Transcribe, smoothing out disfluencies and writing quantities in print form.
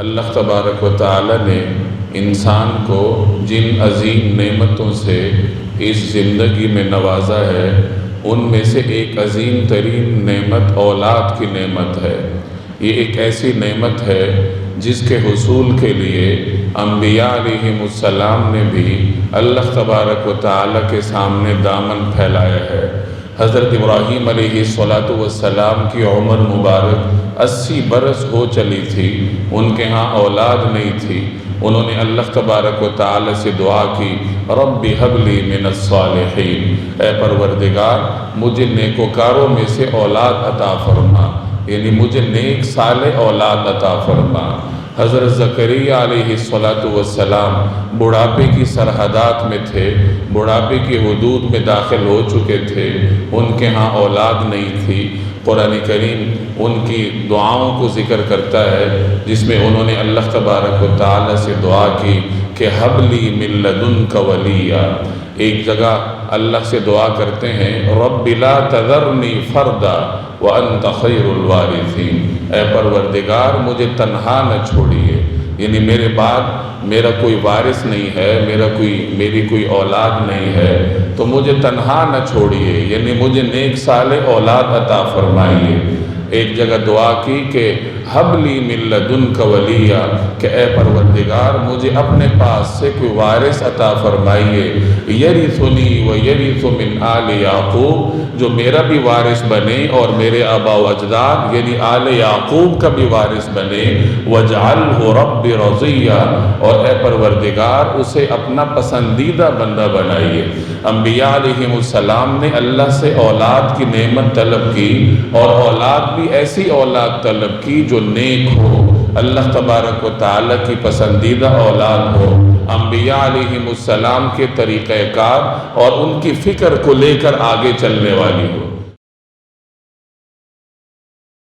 اللہ تبارک و تعالی نے انسان کو جن عظیم نعمتوں سے اس زندگی میں نوازا ہے، ان میں سے ایک عظیم ترین نعمت اولاد کی نعمت ہے۔ یہ ایک ایسی نعمت ہے جس کے حصول کے لیے انبیاء علیہم السلام نے بھی اللہ تبارک و تعالی کے سامنے دامن پھیلایا ہے۔ حضرت ابراہیم علیہ السلام کی عمر مبارک 80 برس ہو چلی تھی، ان کے ہاں اولاد نہیں تھی۔ انہوں نے اللہ تبارک و تعالی سے دعا کی، رب ہب لی من الصالحین، اے پروردگار مجھے نیکوکاروں میں سے اولاد عطا فرما، یعنی مجھے نیک صالح اولاد عطا فرما۔ حضرت زکریہ علیہ السلام بڑھاپے کی سرحدات میں تھے، بڑھاپے کی حدود میں داخل ہو چکے تھے، ان کے ہاں اولاد نہیں تھی۔ قرآن کریم ان کی دعاؤں کو ذکر کرتا ہے، جس میں انہوں نے اللہ تبارک و تعالی سے دعا کی کہ حب لی من لدنک ولیہ۔ ایک جگہ اللہ سے دعا کرتے ہیں، رب لا تذرنی فردا وانت خیر الوارثین، اے پروردگار مجھے تنہا نہ چھوڑیے، یعنی میرے بعد میرا کوئی وارث نہیں ہے، میری کوئی اولاد نہیں ہے، تو مجھے تنہا نہ چھوڑیے، یعنی مجھے نیک صالح اولاد عطا فرمائیے۔ ایک جگہ دعا کی کہ حب لی من لدنک ولیہ، کہ اے پروردگار مجھے اپنے پاس سے کوئی وارث عطا فرمائیے، یرثنی و یرث من آل یعقوب، جو میرا بھی وارث بنے اور میرے آبا و اجداد یعنی آل یعقوب کا بھی وارث بنے، وجعلہ رب رضیہ، اور اے پروردگار اسے اپنا پسندیدہ بندہ بنائیے۔ انبیاء علیہم السلام نے اللہ سے اولاد کی نعمت طلب کی، اور اولاد بھی ایسی اولاد طلب کی جو نیک ہو، اللہ تبارک و تعالی کی پسندیدہ اولاد ہو، انبیاء علیہم السلام کے طریقہ کار اور ان کی فکر کو لے کر آگے چلنے والی ہو۔